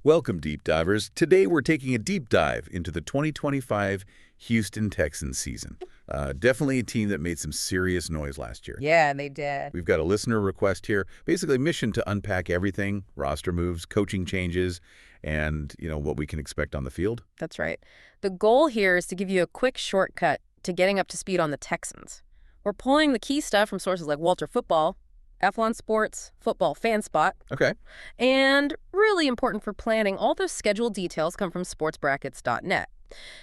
Welcome, Deep Divers. Today we're taking a deep dive into the 2025 Houston Texans season. Definitely a team that made some serious noise last year. Yeah, they did. We've got a listener request here, basically a mission to unpack everything, roster moves, coaching changes, and, what we can expect on the field. That's right. The goal here is to give you a quick shortcut to getting up to speed on the Texans. We're pulling the key stuff from sources like Walter Football, Athlon Sports, Football Fan Spot, Okay. and really important for planning, all those schedule details come from sportsbrackets.net.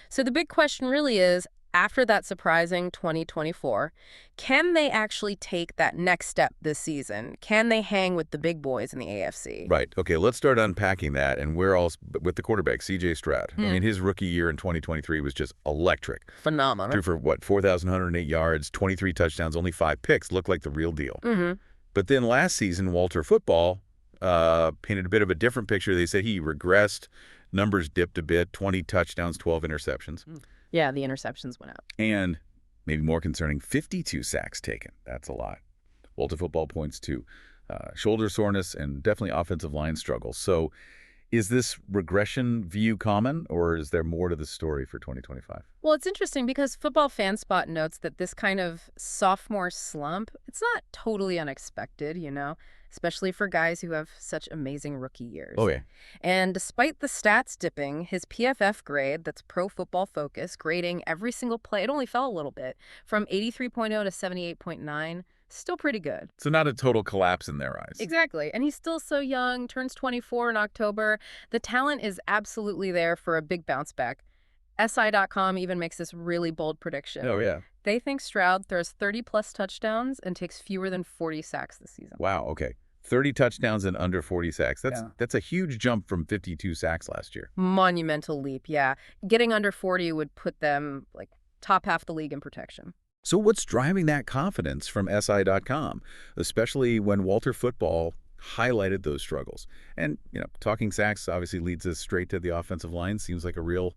So the big question really is, after that surprising 2024, can they actually take that next step this season? Can they hang with the big boys in the AFC? Right. Okay, let's start unpacking that, and we're all with the quarterback, C.J. Stroud. I mean, his rookie year in 2023 was just electric. Phenomenal. Threw for, 4,108 yards, 23 touchdowns, only 5 picks. Looked like the real deal. But then last season, Walter Football painted a bit of a different picture. They said he regressed. Numbers dipped a bit, 20 touchdowns, 12 interceptions. Yeah, the interceptions went out. And maybe more concerning, 52 sacks taken. That's a lot. Walter Football points to shoulder soreness and definitely offensive line struggles. So is this regression view common, or is there more to the story for 2025? Well, it's interesting because Football Fan Spot notes that this kind of sophomore slump, it's not totally unexpected, especially for guys who have such amazing rookie years. Oh, yeah. And despite the stats dipping, his PFF grade, that's Pro Football Focus, grading every single play, it only fell a little bit, from 83.0 to 78.9. Still pretty good. So not a total collapse in their eyes. Exactly. And he's still so young, turns 24 in October. The talent is absolutely there for a big bounce back. SI.com even makes this really bold prediction. Oh, yeah. They think Stroud throws 30-plus touchdowns and takes fewer than 40 sacks this season. Wow, okay. 30 touchdowns and under 40 sacks. That's a huge jump from 52 sacks last year. Monumental leap, yeah. Getting under 40 would put them, top half the league in protection. So what's driving that confidence from SI.com, especially when Walter Football highlighted those struggles? And, talking sacks obviously leads us straight to the offensive line. Seems like a real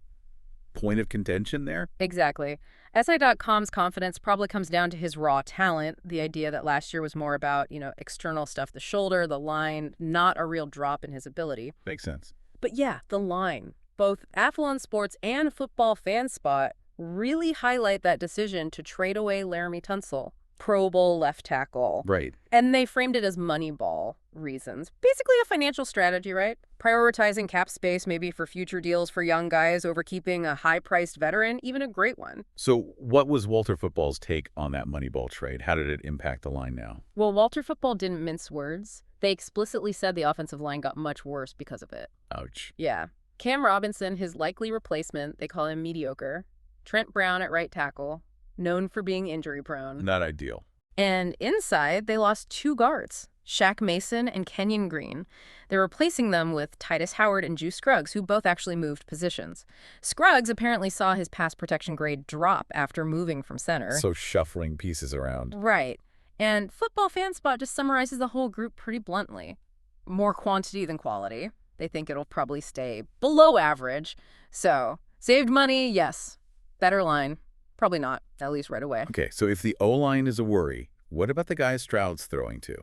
point of contention there. Exactly. SI.com's confidence probably comes down to his raw talent, the idea that last year was more about, external stuff, the shoulder, the line, not a real drop in his ability. Makes sense. But yeah, the line. Both Athlon Sports and Football Fan Spot really highlight that decision to trade away Laramie Tunsil, Pro Bowl left tackle. Right. And they framed it as Moneyball reasons. Basically a financial strategy, right? Prioritizing cap space maybe for future deals for young guys over keeping a high-priced veteran, even a great one. So what was Walter Football's take on that Moneyball trade? How did it impact the line now? Well, Walter Football didn't mince words. They explicitly said the offensive line got much worse because of it. Ouch. Yeah. Cam Robinson, his likely replacement, they call him mediocre. Trent Brown at right tackle, known for being injury-prone. Not ideal. And inside, they lost 2 guards, Shaq Mason and Kenyon Green. They're replacing them with Titus Howard and Juice Scruggs, who both actually moved positions. Scruggs apparently saw his pass protection grade drop after moving from center. So shuffling pieces around. Right. And Football Fan Spot just summarizes the whole group pretty bluntly. More quantity than quality. They think it'll probably stay below average. So, saved money, yes. Better line. Probably not, at least right away. Okay, so if the O-line is a worry, what about the guys Stroud's throwing to?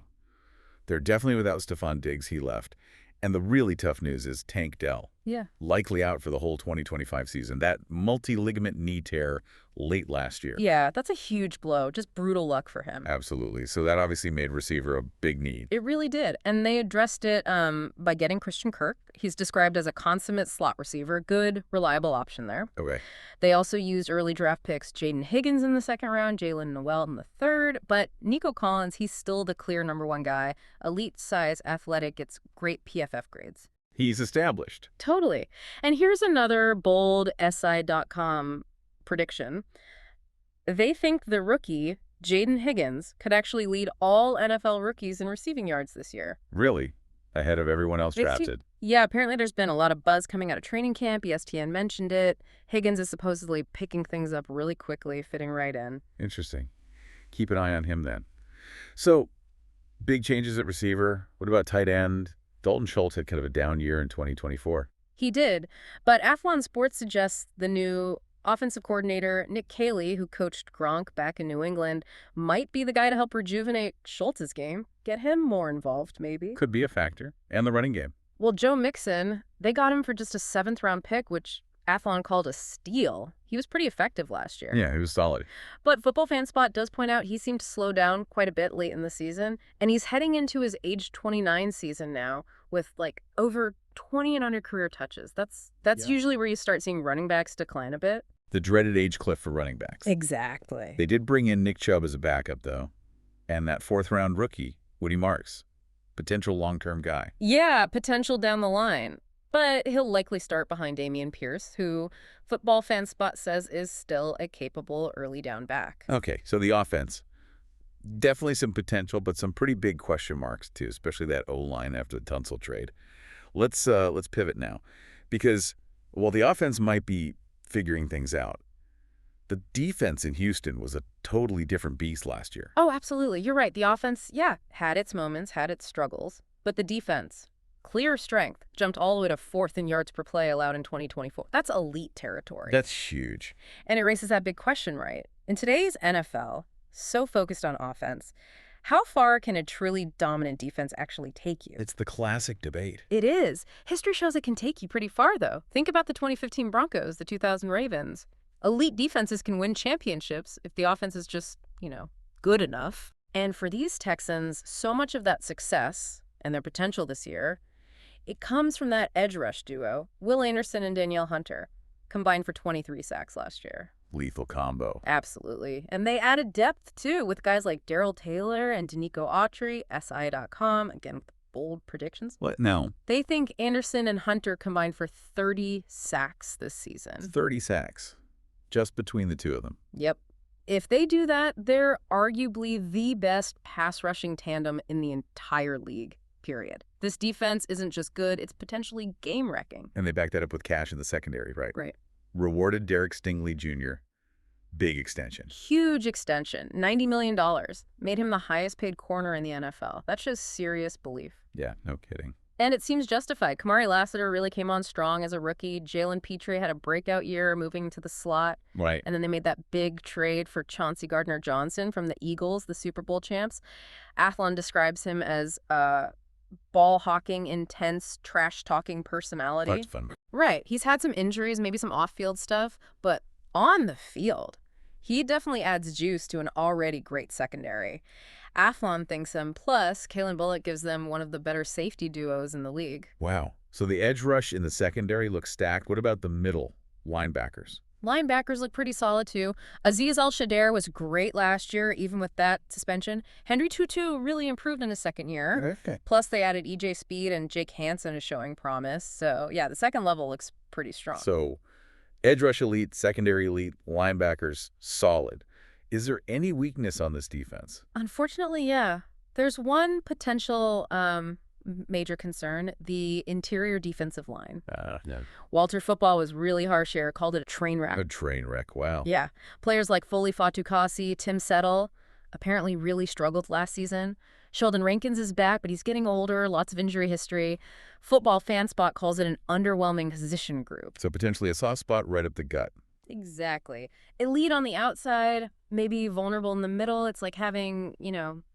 They're definitely without Stephon Diggs. He left. And the really tough news is Tank Dell. Yeah. Likely out for the whole 2025 season. That multi-ligament knee tear late last year. Yeah, that's a huge blow. Just brutal luck for him. Absolutely. So that obviously made receiver a big need. It really did. And they addressed it by getting Christian Kirk. He's described as a consummate slot receiver. Good, reliable option there. Okay. They also used early draft picks Jaden Higgins in the second round, Jalen Noel in the third. But Nico Collins, he's still the clear #1 guy. Elite size, athletic, gets great PFF grades. He's established. Totally. And here's another bold SI.com prediction. They think the rookie, Jaden Higgins, could actually lead all NFL rookies in receiving yards this year. Really? Ahead of everyone else drafted. Yeah, apparently there's been a lot of buzz coming out of training camp. ESPN mentioned it. Higgins is supposedly picking things up really quickly, fitting right in. Interesting. Keep an eye on him then. So, big changes at receiver. What about tight end? Dalton Schultz had kind of a down year in 2024. He did, but Athlon Sports suggests the new offensive coordinator, Nick Caley, who coached Gronk back in New England, might be the guy to help rejuvenate Schultz's game. Get him more involved, maybe. Could be a factor. And the running game. Well, Joe Mixon, they got him for just a seventh-round pick, which Athlon called a steal. He was pretty effective last year. Yeah, he was solid. But Football Fan Spot does point out he seemed to slow down quite a bit late in the season, and he's heading into his age 29 season now with like over 2,100 career touches. That's Yeah. usually where you start seeing running backs decline a bit. The dreaded age cliff for running backs. Exactly. They did bring in Nick Chubb as a backup, though, and that fourth-round rookie, Woody Marks, potential long-term guy. Yeah, potential down the line. But he'll likely start behind Damian Pierce, who Football Fan Spot says is still a capable early down back. Okay, so the offense. Definitely some potential, but some pretty big question marks, too, especially that O-line after the Tunsil trade. Let's pivot now, because while the offense might be figuring things out, the defense in Houston was a totally different beast last year. Oh, absolutely. You're right. The offense, yeah, had its moments, had its struggles. But the defense, clear strength, jumped all the way to fourth in yards per play allowed in 2024. That's elite territory. That's huge. And it raises that big question, right? In today's NFL, so focused on offense, how far can a truly dominant defense actually take you? It's the classic debate. It is. History shows it can take you pretty far, though. Think about the 2015 Broncos, the 2000 Ravens. Elite defenses can win championships if the offense is just, good enough. And for these Texans, so much of that success and their potential this year, it comes from that edge rush duo, Will Anderson and Danielle Hunter, combined for 23 sacks last year. Lethal combo. Absolutely. And they added depth, too, with guys like Darrell Taylor and Danico Autry, SI.com, again with bold predictions. What? No. They think Anderson and Hunter combined for 30 sacks this season. 30 sacks. Just between the two of them. Yep. If they do that, they're arguably the best pass rushing tandem in the entire league, period. This defense isn't just good, it's potentially game-wrecking. And they backed that up with cash in the secondary, right? Right. Rewarded Derek Stingley Jr. Big extension. Huge extension, $90 million. Made him the highest paid corner in the NFL. That shows serious belief. Yeah, no kidding. And it seems justified. Kamari Lassiter really came on strong as a rookie. Jalen Petrie had a breakout year moving to the slot. Right. And then they made that big trade for Chauncey Gardner-Johnson from the Eagles, the Super Bowl champs. Athlon describes him as a ball-hawking, intense, trash-talking personality. That's fun. Right. He's had some injuries, maybe some off-field stuff, but on the field, he definitely adds juice to an already great secondary. Athlon thinks him, plus Kalen Bullock gives them one of the better safety duos in the league. Wow. So the edge rush in the secondary looks stacked. What about the middle linebackers? Linebackers look pretty solid, too. Azeez Al-Shader was great last year, even with that suspension. Henry Tutu really improved in his second year. Okay. Plus, they added E.J. Speed, and Jake Hansen is showing promise. So, yeah, the second level looks pretty strong. So edge rush elite, secondary elite, linebackers solid. Is there any weakness on this defense? Unfortunately, yeah. There's one potential major concern, the interior defensive line. No. Walter Football was really harsh here, called it a train wreck. A train wreck, wow. Yeah. Players like Foley Fatukasi, Tim Settle apparently really struggled last season. Sheldon Rankins is back, but he's getting older, lots of injury history. Football Fan Spot calls it an underwhelming position group. So potentially a soft spot right up the gut. Exactly. Elite on the outside, maybe vulnerable in the middle. It's like having,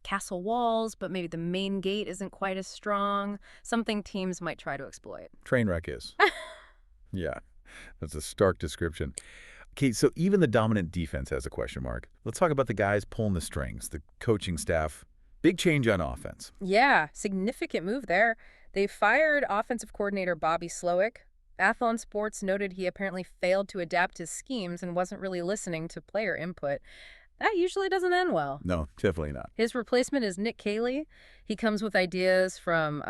castle walls, but maybe the main gate isn't quite as strong. Something teams might try to exploit. Train wreck is. Yeah, that's a stark description. Okay, so even the dominant defense has a question mark. Let's talk about the guys pulling the strings, the coaching staff. Big change on offense. Yeah, significant move there. They fired offensive coordinator Bobby Slowick. Athlon Sports noted he apparently failed to adapt his schemes and wasn't really listening to player input. That usually doesn't end well. No, definitely not. His replacement is Nick Caley. He comes with ideas from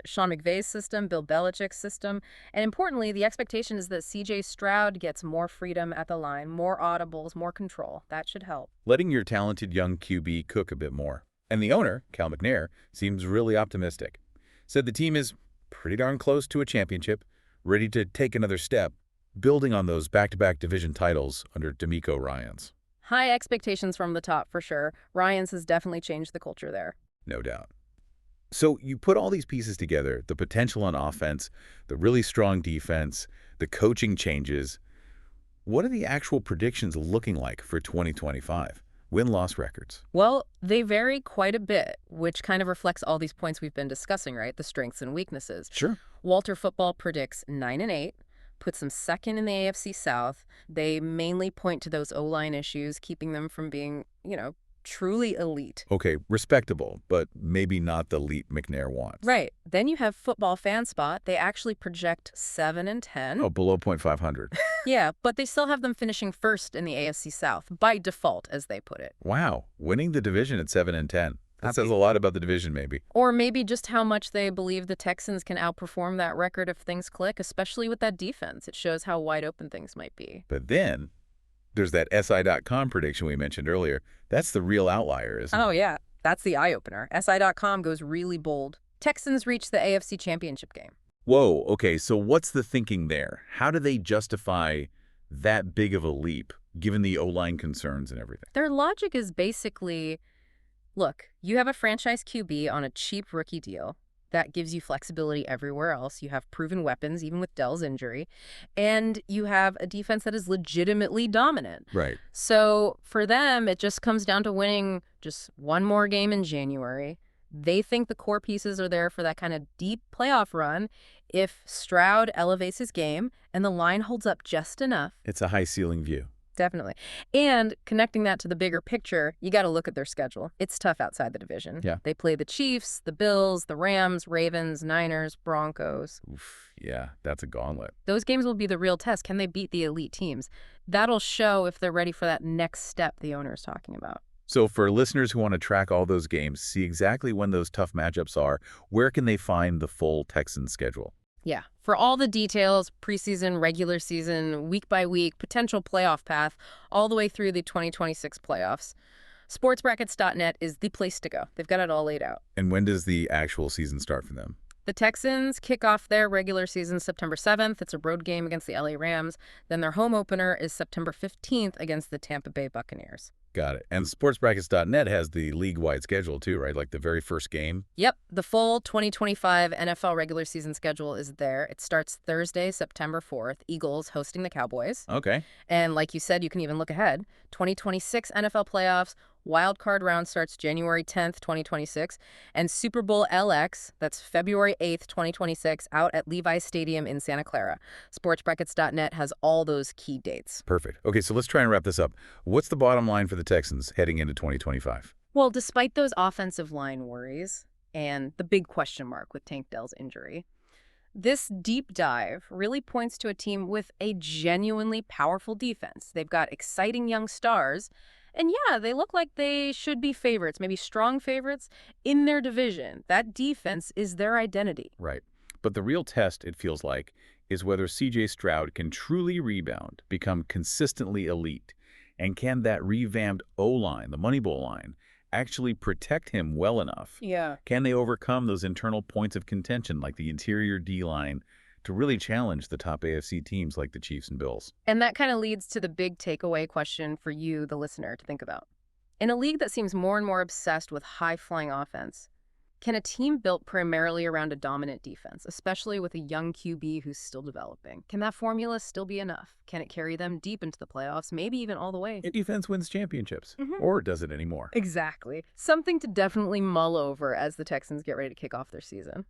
Sean McVay's system, Bill Belichick's system. And importantly, the expectation is that C.J. Stroud gets more freedom at the line, more audibles, more control. That should help. Letting your talented young QB cook a bit more. And the owner, Cal McNair, seems really optimistic. Said the team is pretty darn close to a championship, ready to take another step, building on those back-to-back division titles under D'Amico Ryans. High expectations from the top, for sure. Ryans has definitely changed the culture there. No doubt. So you put all these pieces together, the potential on offense, the really strong defense, the coaching changes. What are the actual predictions looking like for 2025? Win-loss records. Well, they vary quite a bit, which kind of reflects all these points we've been discussing, right? The strengths and weaknesses. Sure. Walter Football predicts 9-8, puts them second in the AFC South. They mainly point to those O-line issues, keeping them from being, truly elite. Okay, respectable, but maybe not the leap McNair wants. Right. Then you have Football Fan Spot. They actually project 7-10. Oh, below .500. Yeah, but they still have them finishing first in the AFC South, by default, as they put it. Wow, winning the division at 7-10. That says a lot about the division, maybe. Or maybe just how much they believe the Texans can outperform that record if things click, especially with that defense. It shows how wide open things might be. But then there's that SI.com prediction we mentioned earlier. That's the real outlier, isn't it? Oh, yeah. That's the eye-opener. SI.com goes really bold. Texans reach the AFC Championship game. Whoa, okay, so what's the thinking there? How do they justify that big of a leap, given the O-line concerns and everything? Their logic is basically, look, you have a franchise QB on a cheap rookie deal. That gives you flexibility everywhere else. You have proven weapons, even with Dell's injury. And you have a defense that is legitimately dominant. Right. So for them, it just comes down to winning just one more game in January. They think the core pieces are there for that kind of deep playoff run if Stroud elevates his game and the line holds up just enough. It's a high ceiling view. Definitely. And connecting that to the bigger picture, you got to look at their schedule. It's tough outside the division. Yeah. They play the Chiefs, the Bills, the Rams, Ravens, Niners, Broncos. Oof, yeah, that's a gauntlet. Those games will be the real test. Can they beat the elite teams? That'll show if they're ready for that next step the owner's talking about. So for listeners who want to track all those games, see exactly when those tough matchups are, where can they find the full Texans schedule? Yeah. For all the details, preseason, regular season, week by week, potential playoff path, all the way through the 2026 playoffs, sportsbrackets.net is the place to go. They've got it all laid out. And when does the actual season start for them? The Texans kick off their regular season September 7th. It's a road game against the LA Rams. Then their home opener is September 15th against the Tampa Bay Buccaneers. Got it. And sportsbrackets.net has the league-wide schedule too, right? Like the very first game? Yep. The full 2025 NFL regular season schedule is there. It starts Thursday, September 4th. Eagles hosting the Cowboys. Okay. And like you said, you can even look ahead. 2026 NFL playoffs. Wild card round starts January 10th, 2026. And Super Bowl LX, that's February 8th, 2026, out at Levi's Stadium in Santa Clara. Sportsbrackets.net has all those key dates. Perfect. Okay, so let's try and wrap this up. What's the bottom line for the Texans heading into 2025? Well, despite those offensive line worries and the big question mark with Tank Dell's injury, this deep dive really points to a team with a genuinely powerful defense. They've got exciting young stars. And yeah, they look like they should be favorites, maybe strong favorites in their division. That defense is their identity. Right. But the real test, it feels like, is whether C.J. Stroud can truly rebound, become consistently elite, and can that revamped O-line, the Moneyball line, actually protect him well enough? Yeah. Can they overcome those internal points of contention like the interior D-line to really challenge the top AFC teams like the Chiefs and Bills? And that kind of leads to the big takeaway question for you, the listener, to think about. In a league that seems more and more obsessed with high-flying offense, can a team built primarily around a dominant defense, especially with a young QB who's still developing, can that formula still be enough? Can it carry them deep into the playoffs, maybe even all the way? And defense wins championships. Mhm. Or does it anymore? Exactly. Something to definitely mull over as the Texans get ready to kick off their season.